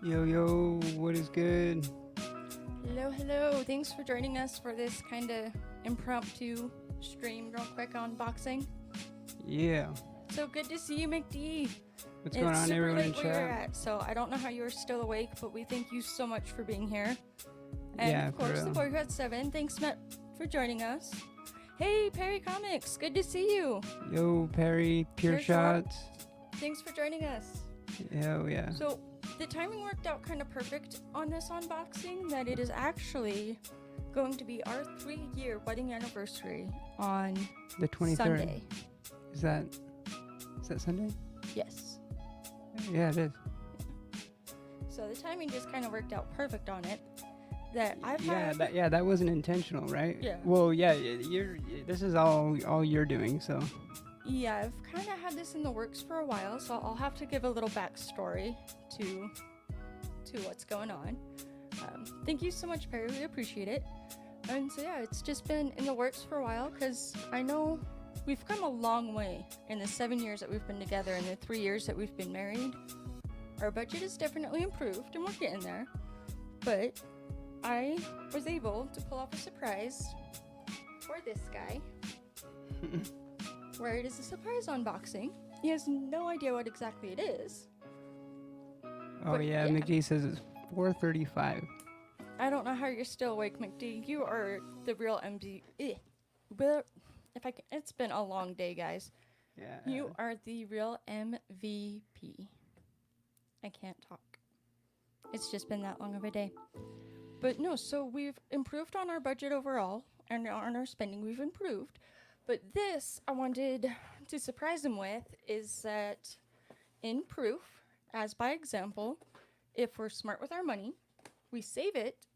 Yo, yo, what is good? Hello, hello. Thanks for joining us for this kind of impromptu stream real quick unboxing. Yeah. So good to see you, McD. What's going on, everyone in It's super late where you're chat? at, so I don't know how you're still awake, but we thank you so much for being here. And Yeah, of course, for the real. boy who had 7. Thanks, Matt, for joining us. Hey, Perry Comics. Good to see you. Yo, Perry, Pure Pure Shot. Shots. Thanks for joining us. Hell yeah. So the timing worked out kind of perfect on this unboxing that it is actually going to be our 3-year wedding anniversary on The 23rd. Sunday. Is that Sunday? Yes. Yeah, it is. So the timing just kind of worked out perfect on it. That I've had. That wasn't intentional, right? Yeah. Well, yeah, this is all you're doing, so. Yeah, I've kind of had this in the works for a while, so I'll have to give a little backstory to what's going on. Thank you so much, Perry. We appreciate it. And so yeah, it's just been in the works for a while because I know we've come a long way in the 7 years that we've been together and the 3 years that we've been married. Our budget has definitely improved and we're getting there. But I was able to pull off a surprise for this guy. Where it is a surprise unboxing. He has no idea what exactly it is. Oh, But, yeah, yeah. McD says it's 4:35. I don't know how you're still awake, McD. You are the real MV. But if I can, it's been a long day, guys. Yeah. You are the real MVP. I can't talk. It's just been that long of a day. But no, so we've improved on our budget overall, and on our spending we've improved. But this I wanted to surprise him with is that in proof, as by example, if we're smart with our money, we save it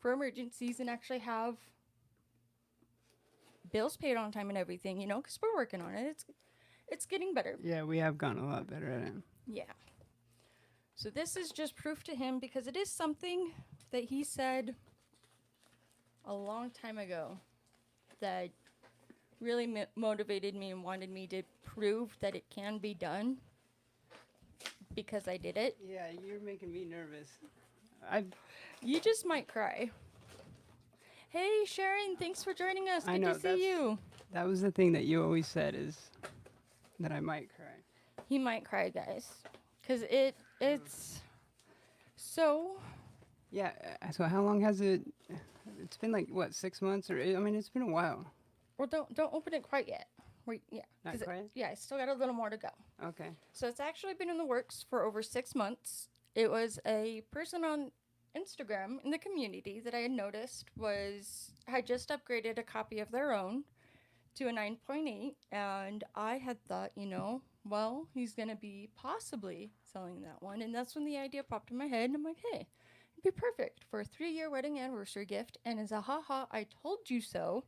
for emergencies and actually have bills paid on time and everything, you know, because we're working on it. It's getting better. Yeah, we have gotten a lot better at it. Yeah. So this is just proof to him because it is something that he said a long time ago that really motivated me and wanted me to prove that it can be done because I did it. Yeah, you're making me nervous. You just might cry. Hey, Sharon, thanks for joining us. I Good know, to see you. That was the thing that you always said is that I might cry. He might cry, guys, because it's so. Yeah, so how long has it? It's been like, what, 6 months? Or, I mean, it's been a while. Well, don't open it quite yet. Not quite? Yeah, I still got a little more to go. Okay. So it's actually been in the works for over 6 months. It was a person on Instagram in the community that I had noticed had just upgraded a copy of their own to a 9.8, and I had thought, well, he's gonna be possibly selling that one, and that's when the idea popped in my head, and I'm like, hey, it'd be perfect for a 3-year wedding anniversary gift, and as a haha, I told you so.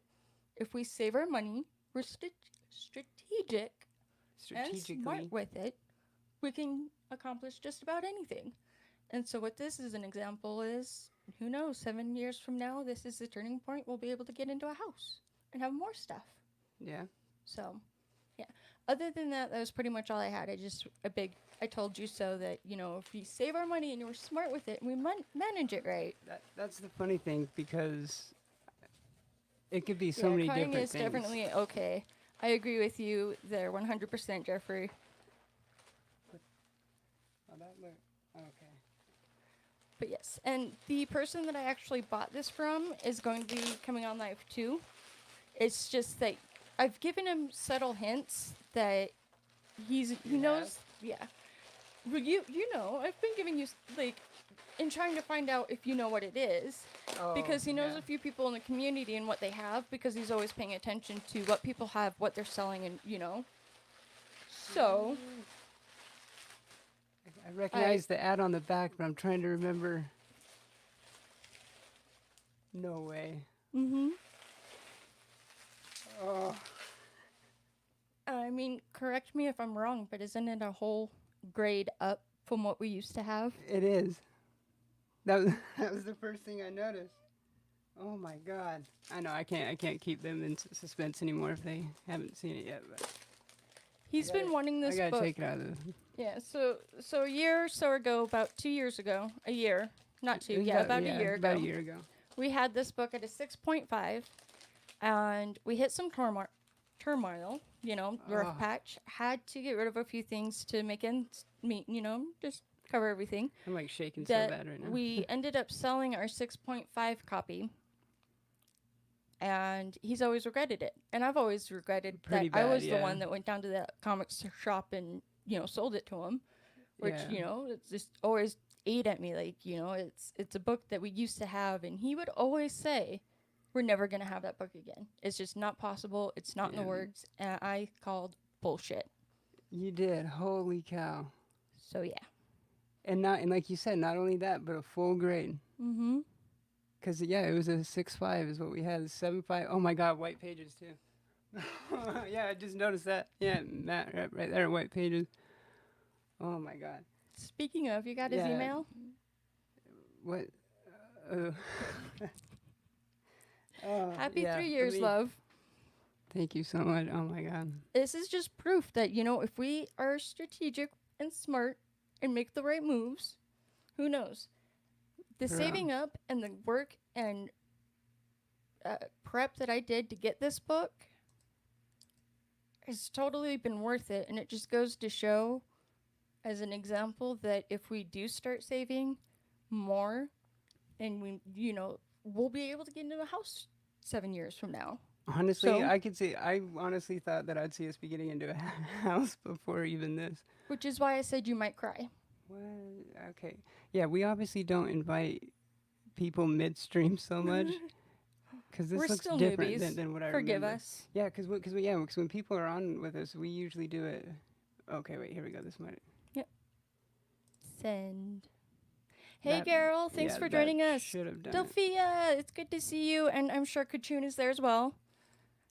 If we save our money, we're strategic and smart with it, we can accomplish just about anything. And so what this is an example is, who knows, 7 years from now, this is the turning point. We'll be able to get into a house and have more stuff. Yeah. So, yeah. Other than that, that was pretty much all I had. I told you so that, if we save our money and we're smart with it and we manage it right. That's the funny thing, because it could be so many different things. Crying is definitely okay. I agree with you there 100%, Jeffrey. Oh, that look, okay. But yes, and the person that I actually bought this from is going to be coming on live too. It's just that I've given him subtle hints that he knows. Yeah. Well, you know, I've been giving you in trying to find out if you know what it is, because he knows a few people in the community and what they have, because he's always paying attention to what people have, what they're selling, and So. I recognize the ad on the back, but I'm trying to remember. No way. Mm-hmm. Oh. I mean, correct me if I'm wrong, but isn't it a whole grade up from what we used to have? It is. That was the first thing I noticed. Oh my God. I know I can't keep them in suspense anymore if they haven't seen it yet. But He's been wanting this I gotta book. take it out of the... Yeah, so a year or so ago, about 2 years ago, a year, not two, It was yeah, about a year about ago, a year ago. we had this book at a 6.5, and we hit some turmoil, rough Oh. patch. Had to get rid of a few things to make ends meet, just cover everything. I'm like shaking That so bad right now. we ended up selling our 6.5 copy, and he's always regretted it. And I've always regretted Pretty that I bad, was the yeah. one that went down to that comics shop and, sold it to him, which, Yeah. it's just always ate at me. Like, it's a book that we used to have, and he would always say, we're never going to have that book again. It's just not possible. It's not in the Yeah. works. And I called bullshit. You did. Holy cow. So, yeah. And like you said, not only that, but a full grade. Mm-hmm. Because, yeah, it was a 6.5 is what we had. 7.5. Oh, my God, white pages, too. Yeah, I just noticed that. Yeah, Matt, right there, white pages. Oh, my God. Speaking of, you got his Yeah. email? What? Happy yeah, 3 years, love. Thank you so much. Oh, my God. This is just proof that, if we are strategic and smart and make the right moves, who knows? The For saving up and the work and prep that I did to get this book has totally been worth it. And it just goes to show, as an example, that if we do start saving more, and we'll be able to get into a house 7 years from now. Honestly, So- I honestly thought that I'd see us be getting into a house before even this. Which is why I said you might cry. What? Okay. Yeah, we obviously don't invite people midstream so much. Because this We're looks still different newbies. than what I Forgive remember. us. Yeah, because when people are on with us, we usually do it. Okay, wait, here we go. This might. Send. Hey, That- Carol. Thanks yeah, for that joining us. should have done it. Delphia, it's good to see you. And I'm sure Kachun is there as well.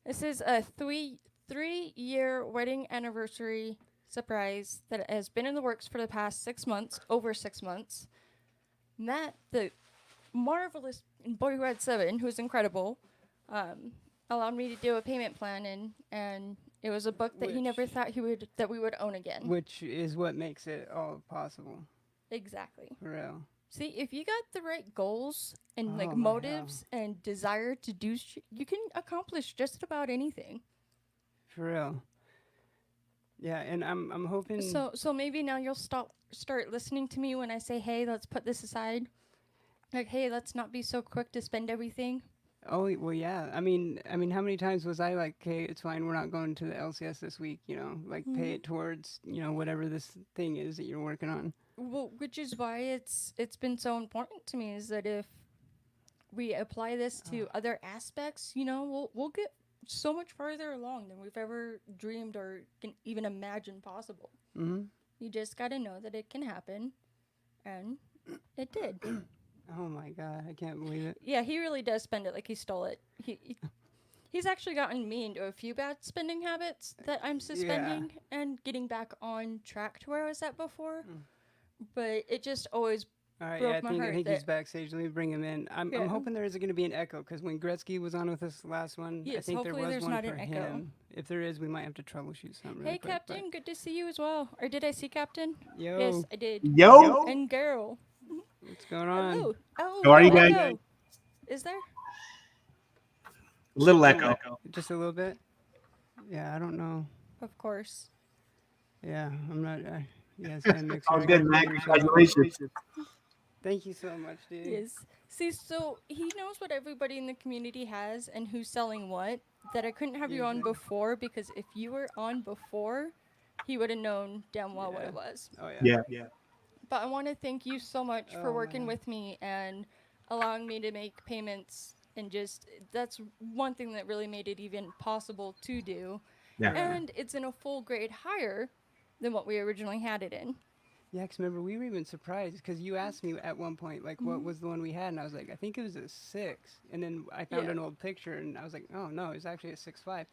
This is a three-year wedding anniversary surprise that has been in the works for the past 6 months, over 6 months. Matt, the marvelous boy who had 7, who's incredible, allowed me to do a payment plan, and it was a book that he never Which- thought that we would own again. Which is what makes it all possible. Exactly. For real. See, if you got the right goals and Oh my motives and desire to do, you can accomplish just about anything. For real. Yeah, and I'm hoping. So maybe now you'll start listening to me when I say, "Hey, let's put this aside." Like, "Hey, let's not be so quick to spend everything." Oh well, yeah. I mean, how many times was I like, "Okay, it's fine. We're not going to the LCS this week." Like pay it towards whatever this thing is that you're working on. Well, which is why it's been so important to me is that if we apply this to other aspects, we'll get so much farther along than we've ever dreamed or can even imagine possible. Mm-hmm. You just got to know that it can happen, and it did. Oh my God, I can't believe it. Yeah, he really does spend it like he stole it. He's actually gotten me into a few bad spending habits that I'm suspending and getting back on track to where I was at before. But it just always All right, broke yeah, my I think heart he's that- backstage. Let me bring him in. I'm Yeah. hoping there isn't going to be an echo because when Gretzky was on with us last one, I Yes, think there hopefully was there's one not for an echo. him. If there is, we might have to troubleshoot something. Really Hey, quick, but- Captain, good to see you as well. Or did I see Captain? Yo, Yes, I did. Yo, And girl. what's going on? Hello. Oh, How are you no guys? echo. Is there? little echo. Just a little bit. Yeah, I don't know. Of course. Yeah, I'm not. Yeah, it's kind of mixed. Oh, good, man. Congratulations. Thank you so much, dude. Yes. See, so he knows what everybody in the community has and who's selling what. That I couldn't have you on Usually. before because if you were on before, he would have known damn well what Yeah. it was. Oh yeah. Yeah. But I want to thank you so much for Oh, working man. with me and allowing me to make payments. And just, that's one thing that really made it even possible to do. Yeah. And it's in a full grade higher than what we originally had it in. Yeah, because remember, we were even surprised because you asked me at one point, like, what was the one we had? And I was like, I think it was a 6. And then I found Yeah. an old picture and I was like, oh, no, it's actually a 6.5.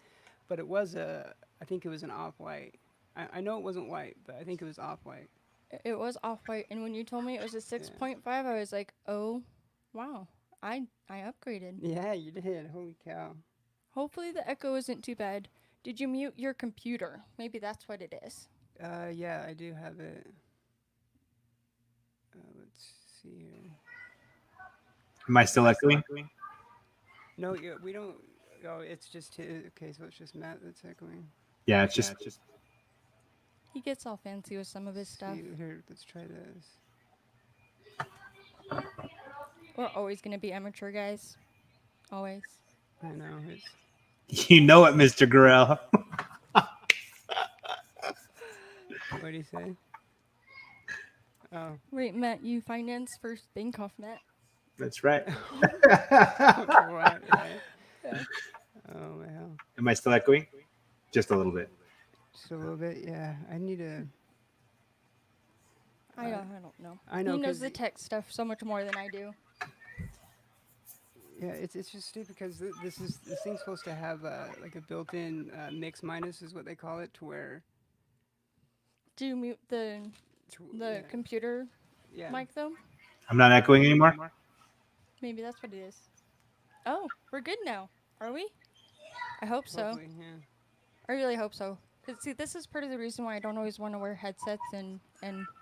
But it was I think it was an off-white. I know it wasn't white, but I think it was off-white. It was off-white. And when you told me it was a 6.5, I was like, oh, wow. I upgraded. Yeah, you did. Holy cow. Hopefully the echo isn't too bad. Did you mute your computer? Maybe that's what it is. Yeah, I do have it. Let's see here. Am I still echoing? No, yeah, we don't. Oh, it's just okay. So it's just Matt that's echoing. Yeah, it's just He gets all fancy with some of his stuff. See, here, let's try this. We're always going to be amateur, guys. Always. I know it's. you know it, Mr. Gorell. What do you say? Oh, Wait, Matt, you finance First Bank off, Matt? That's right. what? Right? Yeah. Oh well, Am I still echoing? Just a little bit. just a little bit. Yeah, I need to. I don't know. I know, He knows 'cause the tech stuff so much more than I do. Yeah, it's just stupid because this thing's supposed to have like a built-in mix minus is what they call it, to where Do you mute the yeah, computer yeah. mic, though? I'm not echoing anymore. Maybe that's what it is. Oh, we're good now. Are we? I hope so. Hopefully, yeah. I really hope so. Because, see, this is part of the reason why I don't always want to wear headsets and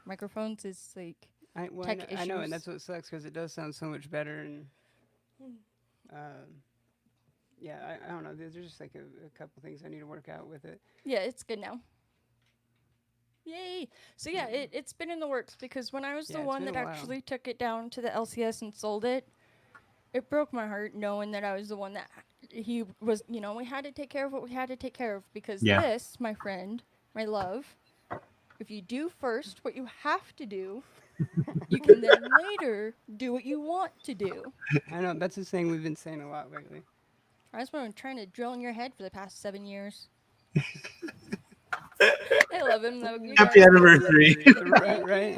microphones is, like, Well, tech I know, and issues. that's what sucks because it does sound so much better. And yeah, I don't know. There's just like a couple things I need to work out with it. yeah, it's good now. Yay! So, yeah, it's been in the works because when I was Yeah, the it's one been that a while. actually took it down to the LCS and sold it, it broke my heart knowing that I was the one that he was, we had to take care of what we had to take care of because Yeah. this, my friend, my love, if you do first what you have to do, you can then later do what you want to do. I know that's the thing we've been saying a lot lately. That's what I'm trying to drill in your head for the past 7 years. I love him though. You Happy guys- anniversary. Right?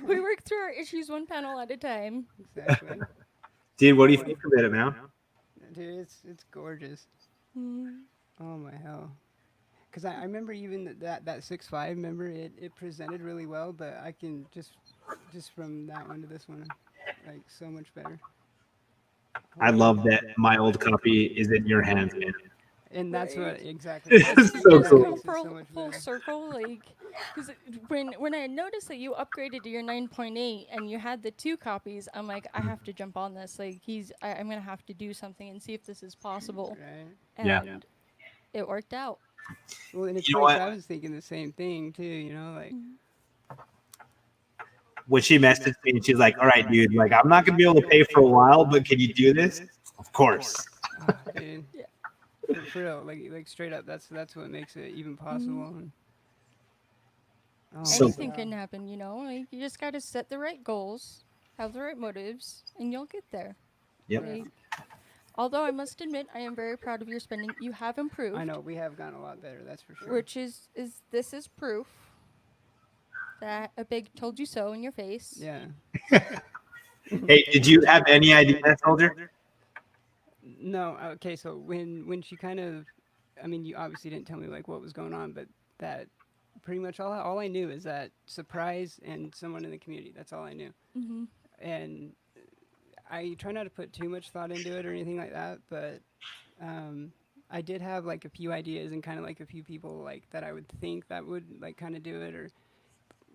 We work through our issues one panel at a time. Exactly. Dude, what do you think of it, man? Dude, it's gorgeous. Mm. Oh my hell. Because I remember even that 6.5, remember it presented really well, but I can just from that one to this one, like so much better. I love that my old copy is in your hands, man. And that's what Right. exactly. It's that's so what cool. makes it so much Full better. circle, like, because when I noticed that you upgraded to your 9.8 and you had the 2 copies, I'm like, I have to jump on this. Like, I'm gonna have to do something and see if this is possible. Right. And Yeah. it worked out. Well, and it's You know funny 'cause what? I was thinking the same thing too. You know, like When she messaged me and she's like, all right, dude, like, I'm not going to be able to pay for a while, but can you do this? Of course. dude. Yeah. For real, like straight up. That's what makes it even possible. And, oh, So- Anything wow. can happen, Like, you just gotta set the right goals, have the right motives, and you'll get there. Yep. Like, although I must admit, I am very proud of your spending. You have improved. I know we have gotten a lot better. That's for sure. Which is this is proof that a big told you so in your face. Yeah. Hey, did you have any idea that, Solgr? No. Okay. So when she kind of, I mean, you obviously didn't tell me like what was going on, but that pretty much all I knew is that surprise and someone in the community. That's all I knew. Mm-hmm. And I try not to put too much thought into it or anything like that, but I did have like a few ideas and kind of like a few people like that I would think that would like kind of do it, or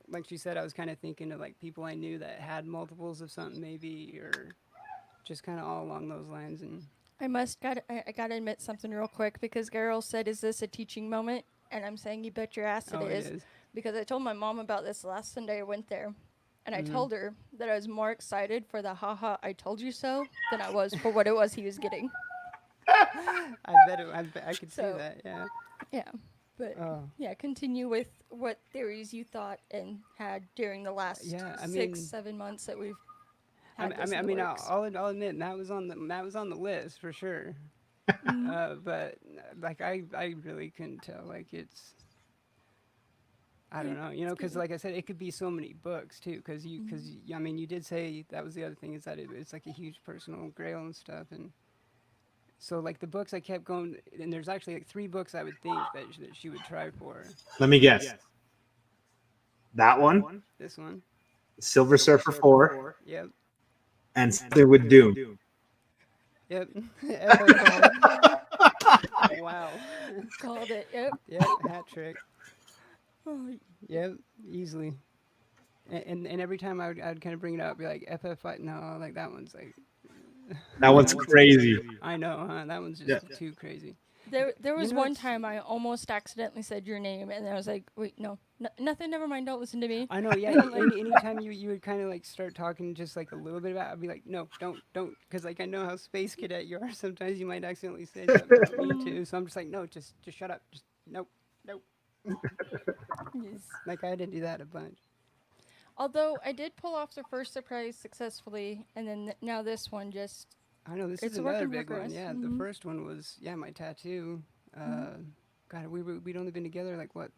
like she said, I was kind of thinking of like people I knew that had multiples of something maybe, or just kind of all along those lines. And I gotta admit something real quick because Garrel said, "Is this a teaching moment?" And I'm saying, "You bet your ass oh, it is," because I told my mom about this last Sunday I went there, and I told her that I was more excited for the "haha, I told you so" than I was for what it was he was getting. I could see So- that. Yeah. Yeah, but Oh. yeah, continue with what theories you thought and had during the last Yeah, I 6-7 months that we've had. I'll admit, and that was on the list for sure. But like I really couldn't tell. Like it's, I don't know, because like I said, it could be so many books too. Because I mean, you did say that was the other thing is that it's like a huge personal grail and stuff. And so like the books I kept going, and there's actually like 3 books I would think that she would try for. Let me guess. That one, This one, Silver Surfer 4, yep, and Something with Doom. yep. Wow. Called it. Yep. Yep, hat trick. Oh, Yep, easily. And every time I'd kind of bring it up, be like FF5. No, like that one's like. That one's crazy. I know, huh? That one's just Yeah. too crazy. there was know, one it's- time I almost accidentally said your name, and I was like, wait, no, nothing, never mind, don't listen to me. I know, yeah. Anytime you would kind of like start talking just like a little bit about, it, I'd be like, no, don't, because like I know how space cadet you are. Sometimes you might accidentally say something about me too. So I'm just like, no, just shut up. Just nope. Yes. Like I didn't do that a bunch. Although I did pull off the first surprise successfully, and then now this one just I know this It's is a work another in big one. progress. Yeah, the first one was my tattoo. God, we'd only been together like what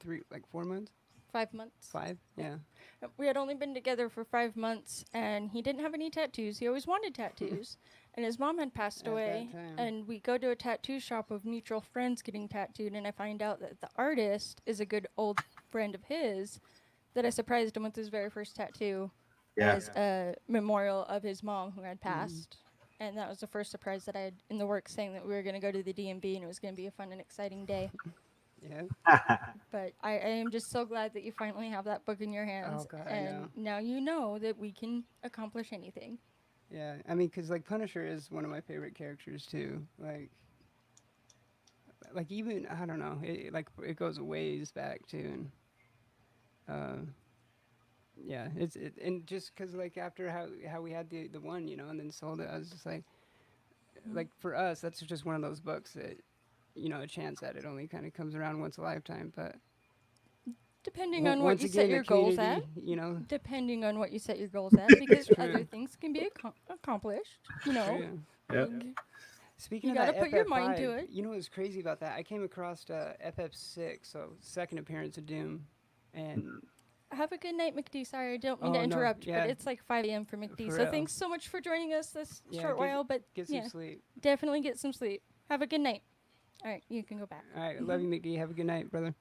4 months, 5 months. 5. Yeah. We had only been together for 5 months, and he didn't have any tattoos. He always wanted tattoos, and his mom had passed At that away. time. And we go to a tattoo shop of mutual friends getting tattooed, and I find out that the artist is a good old friend of his. That I surprised him with his very first tattoo Yeah. as a memorial of his mom who had passed. And that was the first surprise that I had in the works, saying that we were going to go to the DMV and it was going to be a fun and exciting day. Yeah. But I am just so glad that you finally have that book in your hands. Oh, God, I and know. now you know that we can accomplish anything. Yeah. I mean, because like Punisher is one of my favorite characters too. Like even I don't know. It goes a ways back too, and yeah, and just because like after how we had the one, and then sold it, I was just like for us, that's just one of those books that a chance at it only kind of comes around once a lifetime. But Depending on what once you again, set the your goals at. community, Depending on what you set your goals at, because True. other things can be accomplished. True. Yep. Speaking You of gotta that put your mind to FF5, it. you know what's crazy about that? I came across FF6, so second appearance of Doom, and Have a good night, McD. Sorry, I don't mean Oh, to no, interrupt, yeah. but it's like 5 a.m. for McD. For So real. thanks so much for joining us this yeah, short while. But get some yeah, sleep. definitely get some sleep. Have a good night. All right, you can go back. All right, love you, McD. Have a good night, brother.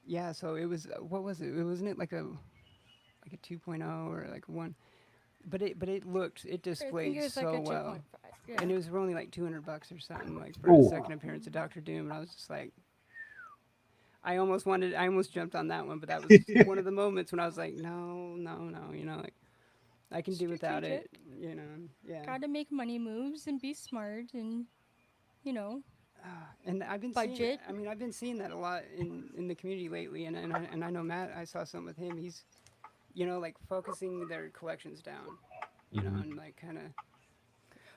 Yeah, so it was what was it? Wasn't it like a 2.0 or like a 1? But it I think displayed it was so like a 2.5. well. Yeah. And it was only like $200 or something, like for Ooh. a second appearance of Doctor Doom, and I was just like, I almost jumped on that one, but that was one of the moments when I was like, no, like I can do without it, yeah. Gotta make money moves and be smart and, you know, And I've been budget. I've been seeing that a lot in the community lately, and I know Matt. I saw something with him. He's, like focusing their collections down, and like kind of,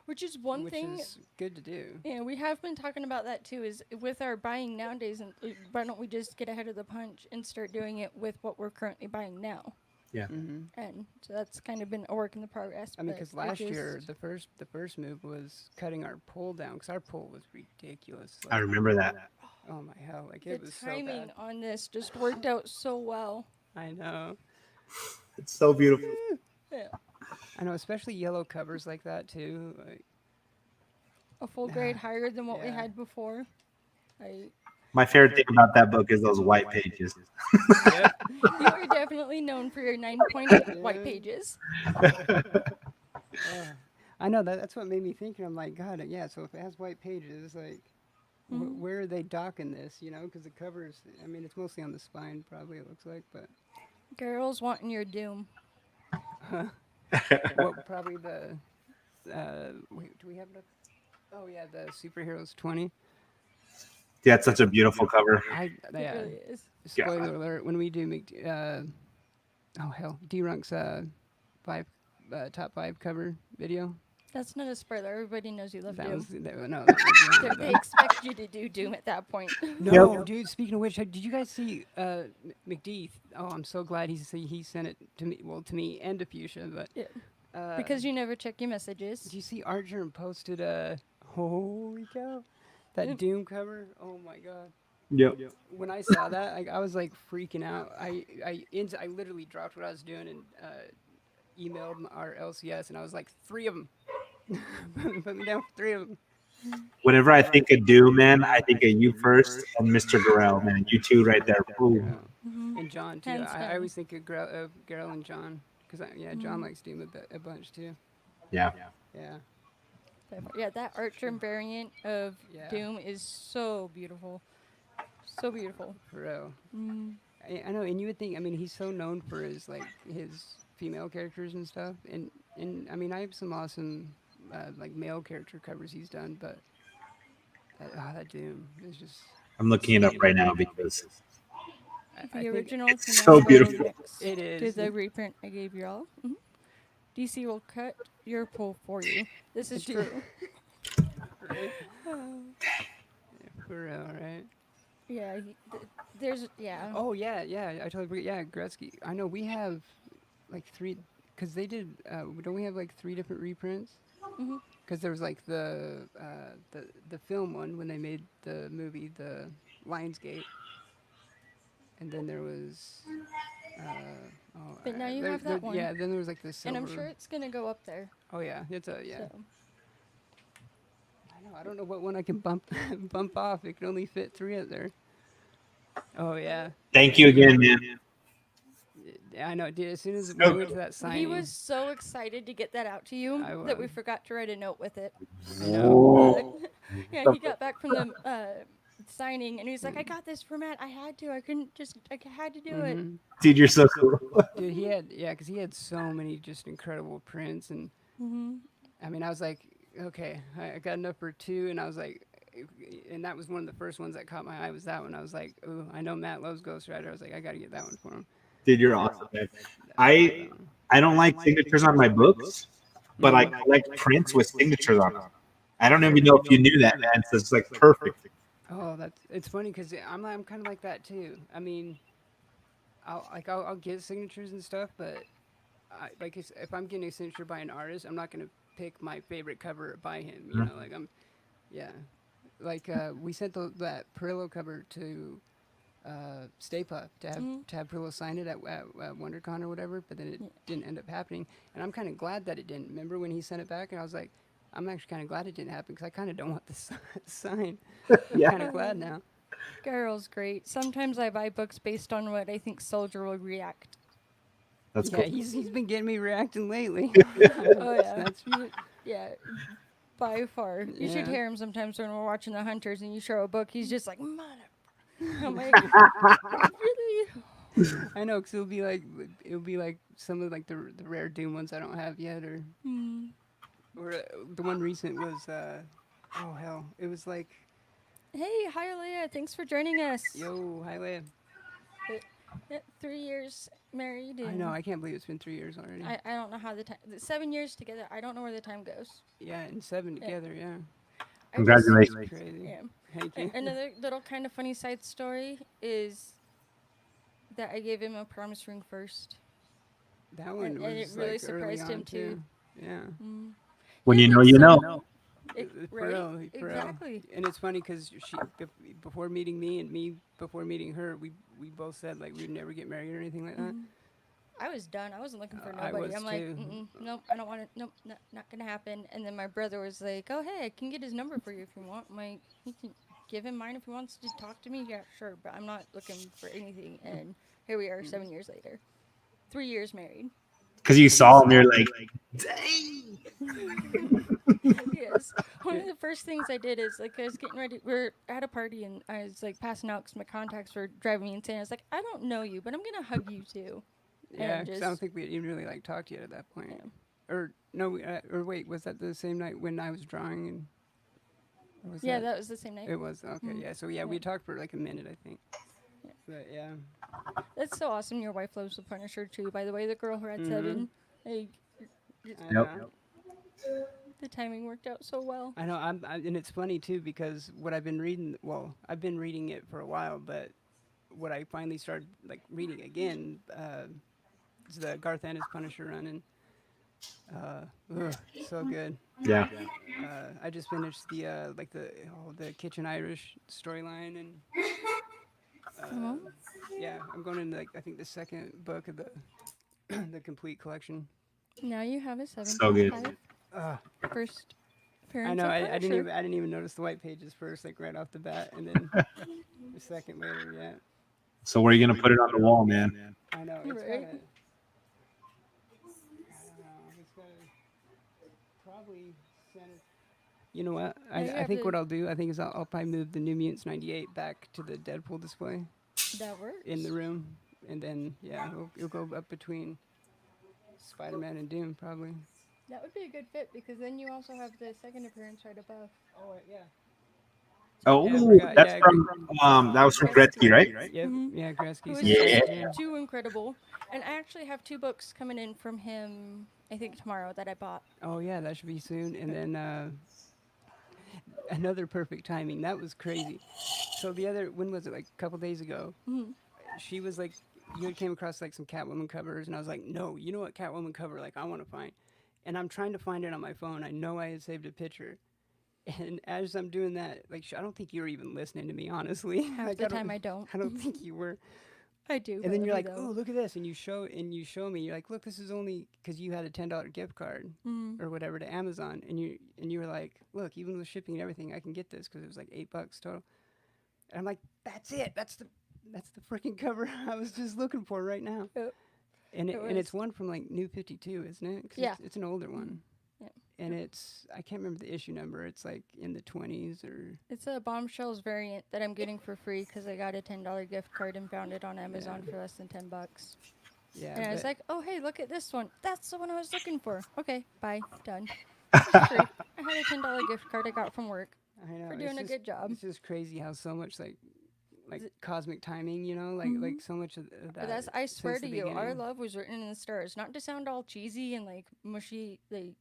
which is one which thing. is good to do. Yeah, we have been talking about that too. Is with our buying nowadays, and why don't we just get ahead of the punch and start doing it with what we're currently buying now? Yeah. And so that's kind of been a work in the progress. I mean, but because it last year just- the first move was cutting our pull down, because our pull was ridiculous. I remember that. Oh my hell! Like the it was so timing bad. on this just worked out so well. I know. It's so beautiful. Yeah. I know, especially yellow covers like that too. Like, A full grade higher than what we Yeah. had before. My favorite thing about that book is those white pages. yep. You are definitely known for your 9.8 white Yeah. pages. I know that's what made me think. I'm like, God, yeah. So if it has white pages, like, where are they docking this? Because the covers. I mean, it's mostly on the spine, probably. It looks like, but Girls wanting your doom. what? Probably the. Wait, do we have it up? Oh yeah, the Superheroes 20. Yeah, it's such a beautiful cover. It really is. Spoiler alert: when we do oh hell, D-Runk's top 5 cover video. That's not a spoiler. Everybody knows you love That Doom. was no. That was the one, They expect you to do Doom at that point. No, Yep. dude. Speaking of which, did you guys see McD? Oh, I'm so glad he sent it to me. Well, to me and to Fusha. But Yeah. Because you never check your messages. did you see Archer posted holy cow, that Doom cover? Oh my god. Yep. When I saw that, I was like freaking out. I literally dropped what I was doing and emailed our LCS, and I was like, 3 of them. Put me down for 3 of them. Whenever I think of Doom, man, I think of you first and Mr. Gorell, man. You two right there. Ooh. And John too. Hands I down. always think of Geralt and John, because John likes Doom a bunch too. Yeah. Yeah. Yeah, that Archer variant of Yeah. Doom is so beautiful. So beautiful. For real. Mm. I know, and you would think. I mean, he's so known for his like his female characters and stuff, and I mean, I have some awesome like male character covers he's done, but that Doom is just. I'm looking it up right now because I The think original it's can so now go beautiful. next it to is. the reprint I gave you all. DC will cut your pull for you. This is Dude. true. Right? For real, right? Yeah, there's Oh yeah, yeah. I totally forget. Yeah, Gretzky. I know we have like three, because they did. Don't we have like three different reprints? Mhm. Because there was like the film one when they made the movie, the Lionsgate, and then there was. But now you have that one, yeah. Then there was like the and I'm silver. sure it's gonna go up there. Oh yeah, it's a yeah. So I know. I don't know what one I can bump bump off. It can only fit three up there. Oh yeah. Thank you again, man. Yeah, I know, dude. As soon as So we went to that signing, he was so excited to get that out to you I that we was. forgot to write a note with it. I know. Yeah, he got back from the signing and he's like, "I got this for Matt. I had to. I couldn't just. I had to do it." Mhm. Dude, you're so cool. Dude, he had because he had so many just incredible prints, and Mhm. I mean, I was like, okay, I got enough for two, and I was like, and that was one of the first ones that caught my eye was that one. I was like, ooh, I know Matt loves Ghost Rider. I was like, I got to get that one for him. Dude, you're awesome, man. I don't like signatures on my books, but I collect prints with signatures on them. I don't even know if you knew that, man. So it's like perfect. Oh, it's funny because I'm kind of like that too. I mean, I'll get signatures and stuff, but if I'm getting a signature by an artist, I'm not gonna pick my favorite cover by him. You know, like yeah, like we sent that Perillo cover to Stay Puft to have Perillo sign it at WonderCon or whatever, but then it didn't end up happening, and I'm kind of glad that it didn't. Remember when he sent it back, and I was like, I'm actually kind of glad it didn't happen because I kind of don't want this sign. I'm kind of glad now. Girl's great. Sometimes I buy books based on what I think Solgr will react. That's Yeah, cool. he's been getting me reacting lately. Oh yeah, That's yeah. By far, you should Yeah. hear him sometimes when we're watching The Hunters and you show a book. He's just like, "Mother." I'm like, really? I know, because it'll be like some of like the rare Doom ones I don't have yet, or the one recent was oh hell, it was like Hey, hi Leah. Thanks for joining us. yo, hi Leia. 3 years married. I And know, I can't believe it's been 3 years already. I don't know how the time. 7 years together. I don't know where the time goes. Yeah, and 7 together, yeah. Congratulations. It's crazy. Yeah. Thank you. Another little kind of funny side story is that I gave him a promise ring first. That one and was it really like surprised early him, on too. Yeah. When Yeah, you know, like you some- know. For right? real, for real. Exactly. And it's funny because before meeting me and me before meeting her, we both said like we'd never get married or anything like that. I was done. I wasn't looking for I nobody. was I'm like, too. nope, I don't want it. Nope, not gonna happen. And then my brother was like, oh hey, I can get his number for you if you want. I'm like, you can give him mine if he wants to talk to me. Yeah, sure, but I'm not looking for anything. And here we are, 7 years later, 3 years married. Because you saw him, you're like, Yes. One of the first things I did is like I was getting ready. We're at a party and I was like passing out because my contacts were driving me insane. I was like, I don't know you, but I'm gonna hug you too. Yeah, And 'cause I don't think we had even really like talked yet at that point. Yeah. Or no, or wait, was that the same night when I was drawing and? Or was Yeah, that was the same night. It was okay. Yeah, so yeah, we talked for like a minute, I think. Yeah. But yeah. That's so awesome. Your wife loves the Punisher too. By the way, the girl who had 7. Like, I Yep. know. the timing worked out so well. I know. And it's funny too because what I've been reading. Well, I've been reading it for a while, but what I finally started like reading again is the Garth Ennis Punisher run, and so good. yeah. I just finished the Kitchen Irish storyline, and yeah, I'm going into like I think the second book of the the complete collection. Now you have a 7. So good. First appearance. I know. of I Punisher. didn't even notice the white pages first, like right off the bat, and then a second later. Yeah. So where are you going to put it on the wall, man? I know. It's Right. gotta. I don't know. It's gotta probably center. You know what? Now you I have think what to- I'll do, I think is I'll probably move the New Mutants 98 back to the Deadpool display That works. in the room, and then yeah, it'll go up between Spider-Man and Doom probably. That would be a good fit because then you also have the second appearance right above. Oh yeah. Oh, Yeah, I forgot. that's Yeah, from that was from Gretzky, right? Yep. Mhm. Yeah, Who Gretzky. is Yeah. just too incredible. And I actually have 2 books coming in from him, I think tomorrow, that I bought. Oh yeah, that should be soon. And then another perfect timing. That was crazy. So the other, when was it? Like a couple days ago. Mhm. She was like, you had came across like some Catwoman covers, and I was like, no, you know what Catwoman cover like I want to find, and I'm trying to find it on my phone. I know I had saved a picture, and as I'm doing that, like I don't think you were even listening to me, honestly. Half Like, the time I don't. I don't think you were. I do. And then but you're I like, don't. oh, look at this, and you show me. You're like, look, this is only because you had a $10 gift card Mhm. or whatever to Amazon, and you were like, look, even with shipping and everything, I can get this because it was like $8 total. And I'm like, that's it. That's the freaking cover I was just looking for right now. Yep. And It it's was- one from like New 52, isn't it? 'Cause Yeah. it's an older one. Yeah. And it's I can't remember the issue number. It's like in the 20s or It's a Bombshells variant that I'm getting for free because I got a $10 gift card and found it on Amazon for less than $10. yeah. And I was but- like, oh, hey, look at this one. That's the one I was looking for. Okay, bye. Done. It's free. I had a $10 gift card I got from work I know for it's doing a just- good job. It's just crazy how so much like Is it- cosmic timing, you know, like so much of that. But that's, I swear since to the you, our beginning. love was written in the stars. Not to sound all cheesy and like mushy, like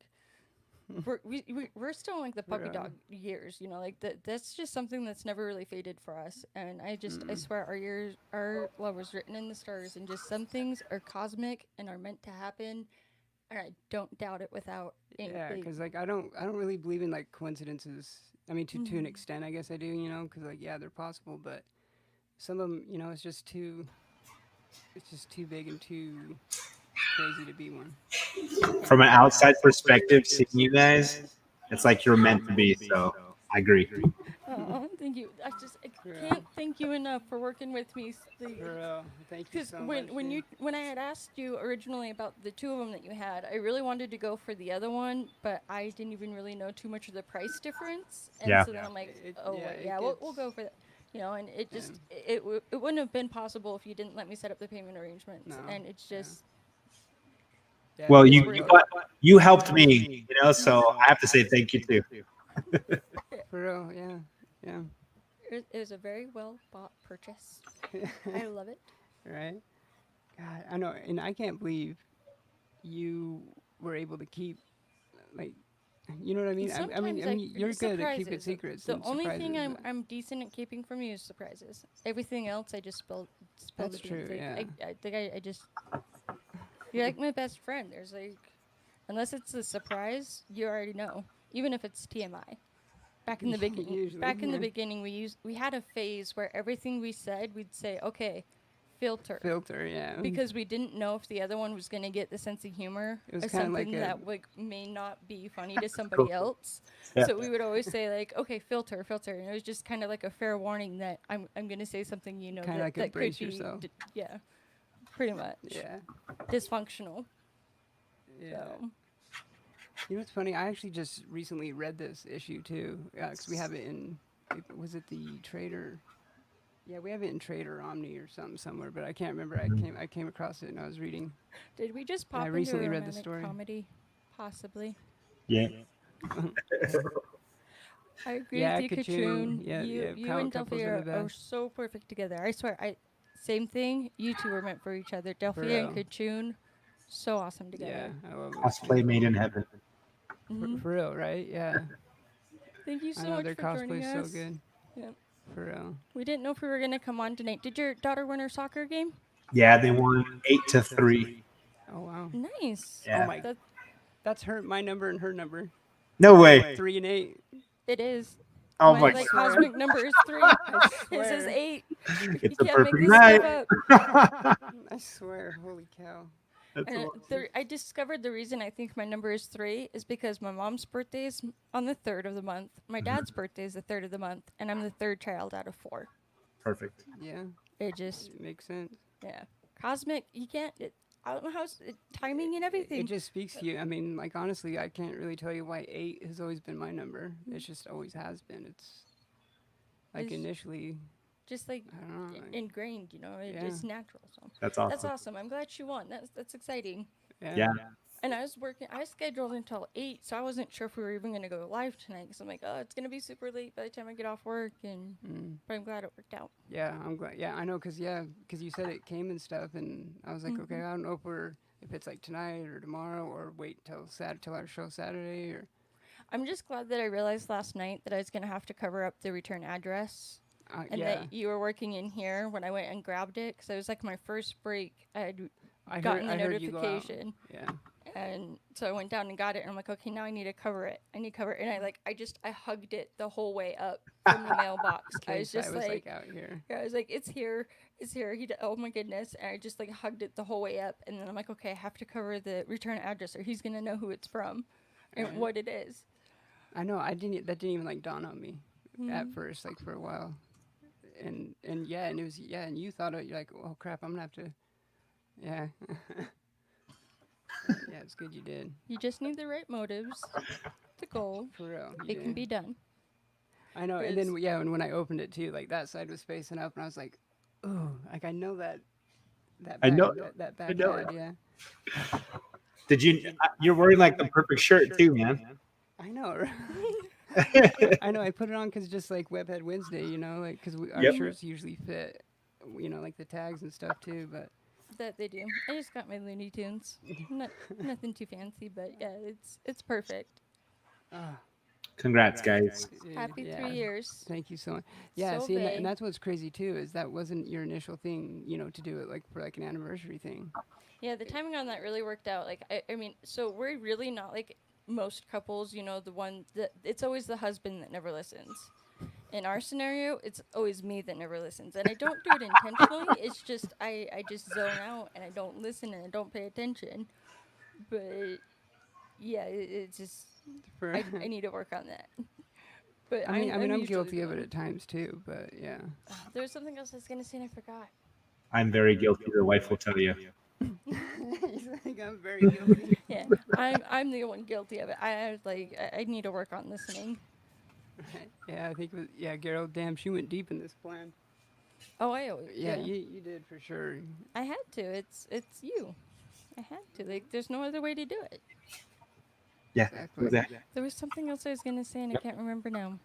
we're still in, like the puppy Right. dog years, you know, like that's just something that's never really faded for us. And I swear our love was written in the stars, and just some things are cosmic and are meant to happen, and I don't doubt it without. Yeah, because like I don't really believe in like coincidences. I mean, to Mm-hmm. an extent, I guess I do. You know, because like yeah, they're possible, but some of them, you know, it's just too big and too crazy to be one. From an outside perspective, seeing you guys, it's like you're meant to be. So I agree. Thank you. I Yeah. can't thank you enough for working with me. Thank you Because so much. when I had asked you originally about the 2 of them that you had, I really wanted to go for the other one, but I didn't even really know too much of the price difference. And Yeah. so then I'm like, It- oh yeah, wait, it yeah, we'll gets- go for that. You know, and it just it wouldn't have been possible if you didn't let me set up the payment arrangements. No, And it's just Yeah, Well, it's you worth you, it. got, you helped me, you know. So I have to say thank you too. For real, yeah, it was a very well bought purchase. I love it. right. God, I know, and I can't believe you were able to keep like, you know what I mean? I mean, Sometimes you're good at keeping surprises. secrets. The and only thing surprises, I'm decent at keeping from you is surprises. Everything else I just spill That's the true, beans. Like, yeah. I think I just you're like my best friend. There's like unless it's a surprise, you already know. Even if it's TMI. Back in the beginning, Usually, yeah. beginning, we had a phase where everything we said, we'd say, okay, filter. filter, yeah. Because we didn't know if the other one was going to get the sense of humor It was or kinda something like a- that like may not be funny to somebody else. Yeah. So we would always say like, okay, filter, and it was just kind of like a fair warning that I'm going to say something Kinda that, like a that brace could be yourself. yeah, pretty much yeah, dysfunctional. yeah. So You know what's funny? I actually just recently read this issue too, because we have it in. Was it the Trader? Yeah, we have it in Trader Omni or something somewhere, but I can't remember. I came across it and I was reading. did we just And I pop into a recently read the romantic story. comedy? Possibly. Yeah. I agree Yeah, with you, Kachun. Kachun. Yeah, yeah, you couples and Delphia are the are best. so perfect together. I swear, same thing. You two were meant for each other. Delphia and real. Kachun, so awesome Yeah, together. I love it. Cosplay made in heaven. Mhm. For real, right? Yeah. Thank you I so know much their for joining cosplay's so us. good. Yeah. For real. We didn't know if we were gonna come on tonight. Did your daughter win her soccer game? Yeah, they won 8-3. Oh wow. Nice. Yeah. Oh my. That That's my number and her number. No way. 3 and 8. it is. Oh My my like god. cosmic number is 3. His is swear. 8. It's You a can't make perfect this night. stuff up. I swear. Holy cow. That's And awesome. I discovered the reason I think my number is 3 is because my mom's birthday is on the 3rd of the month. My dad's birthday is the 3rd of the month, and I'm the 3rd child out of 4. Perfect. Yeah. It just, It makes sense. yeah. Cosmic, you can't, I don't know how timing and everything. It just speaks to you. I mean, like honestly, I can't really tell you why 8 has always been my number. It's just always has been. It's like It's initially, just like I don't know. Like, ingrained, you know. yeah, It's natural. So That's that's awesome. awesome. I'm glad she won. That's exciting. yeah, Yeah. And I was working. I scheduled until 8, so I wasn't sure if we were even gonna go live tonight. Because I'm like, oh, it's gonna be super late by the time I get off work. And but I'm glad it worked out. yeah. I'm glad. Yeah, I know, cause you said it came and stuff, and I was like, okay, I don't know if it's like tonight or tomorrow or wait till our show Saturday or. I'm just glad that I realized last night that I was gonna have to cover up the return address. And Yeah, that you were working in here when I went and grabbed it, because it was like my first break. I had I gotten the heard you go out. notification, Yeah. and so I went down and got it. And I'm like, okay, now I need to cover it. I need to cover it, and I hugged it the whole way up from the mailbox. I was just like, out here. yeah, I was like, it's here, it's here. Oh my goodness! And I just like hugged it the whole way up, and then I'm like, okay, I have to cover the return address, or he's gonna know who it's from, and Right. what it is. I know. That didn't even like dawn on me at first, like for a while. And yeah, and it was and you thought you're like, oh crap, I'm gonna have to, yeah, yeah, it's good you did You just need the right motives, the goal. for real. It can be done. I know, and then and when I opened it too, like that side was facing up, and I was like, oh, like I know that I back, know. that I back know ad, it. yeah. Did you? You're wearing like the perfect shirt too, man. I know. Right? I know. I put it on because just like Webhead Wednesday, you know, like because our Yep. shirts usually fit, you know, like the tags and stuff too, but. That they do. I just got my Looney Tunes. Nothing too fancy, but yeah, it's perfect. Congrats, guys. Happy 3 years. Thank you so much. Yeah, So see, and big. that's what's crazy too is that wasn't your initial thing, you know, to do it like for like an anniversary thing. Yeah, the timing on that really worked out. Like I mean, so we're really not like most couples, you know, the one that it's always the husband that never listens. In our scenario, it's always me that never listens, and I don't do it intentionally. It's just I just zone out and I don't listen and I don't pay attention. But yeah, it's just For I need to work on that. But I mean, I'm usually guilty the of it one. at times too, but yeah. There was something else I was gonna say and I forgot. I'm very guilty. The wife will tell you. He's like, I'm very guilty. Yeah, I'm the one guilty of it. I need to work on listening. Yeah, I think it was, Gerald. Damn, she went deep in this plan. Oh, I always Yeah, you did for sure. I had to. It's you. I had to. Like, there's no other way to do it. Yeah. Exactly. There was something else I was gonna say and I can't remember now.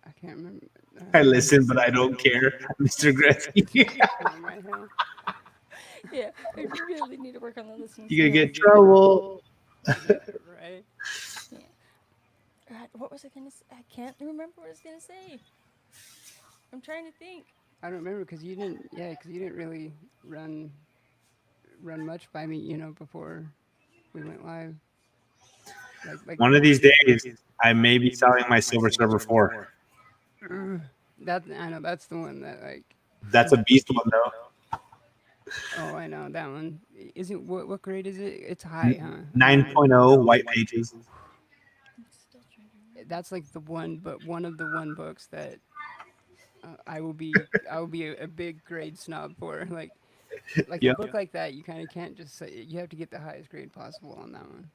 I can't remember. I listen, but I don't care, Mr. Gretzky. Right now. Yeah, I really need to work on the listening. You're gonna get skills. trouble. Right. What was I gonna say? I can't remember what I was gonna say. I'm trying to think. I don't remember because you didn't. Yeah, because you didn't really run much by me, you know, before we went live. Like One of these days, I may be selling my Silver Server 4. that I know that's the one that like. That's a beast one, though. Oh, I know that one. Isn't what grade is it? It's high, huh? 9.0 white pages. I'm still trying to remember. That's like one of the one books that I will be a big grade snob for. Like Yep. a book like that, you kind of can't just say you have to get the highest grade possible on that one.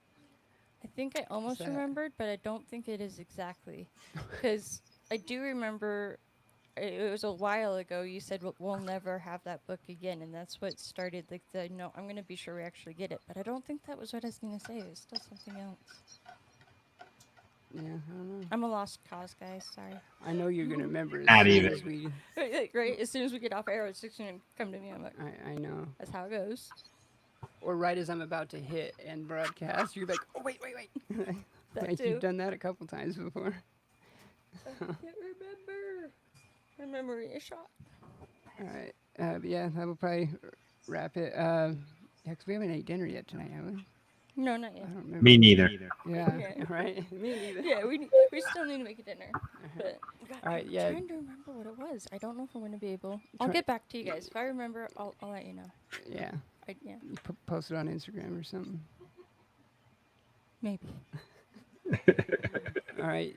I think I almost that? remembered, but I don't think it is exactly. Because I do remember it was a while ago you said we'll never have that book again, and that's what started like the no, I'm going to be sure we actually get it. But I don't think that was what I was going to say. It was still something else. Yeah, I don't know. I'm a lost cause, guys. Sorry. I know you're gonna remember as Not soon even. as we. Right? As soon as we get off air, it's just going to come to me. I'm like, I know. that's how it goes. Or right as I'm about to hit and broadcast, you're like, oh wait. That Like too. you've done that a couple times before. I can't remember. My memory is shot. All right. But yeah, that will probably wrap it. Yeah, 'cause we haven't ate dinner yet tonight, have we? No, not I yet. don't remember. Me neither. Yeah. Yeah. Right. Me neither. Yeah, we still need to make a dinner. But God, All right, I'm yeah. trying to remember what it was. I don't know if I'm going to be able. I'll Try- get back to you guys. If I remember, I'll let you know. Yeah. Yeah, You post it on Instagram or something. maybe. All right.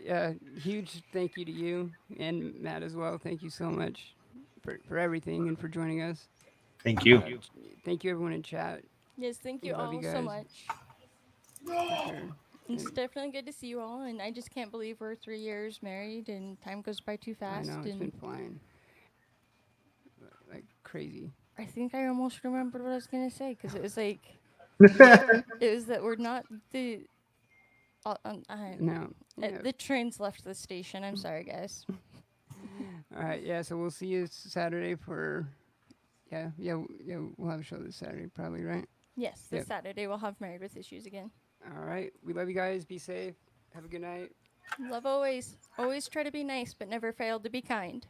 Huge thank you to you and Matt as well. Thank you so much for everything and for joining us. Thank you. Thank you, everyone in chat. Yes, thank We you love you all so guys. much. For sure. It's And definitely good to see you all, and I just can't believe we're 3 years married, and time goes by too I fast. know it's and been flying like crazy. I think I almost remembered what I was gonna say because it was like it was that we're not the. No. Yeah. The trains left the station. I'm sorry, guys. All right. Yeah. So we'll see you Saturday for. Yeah. We'll have a show this Saturday, probably, right? Yes, this Yep. Saturday we'll have Married with Issues again. All right. We love you guys. Be safe. Have a good night. Love always. Always try to be nice, but never fail to be kind.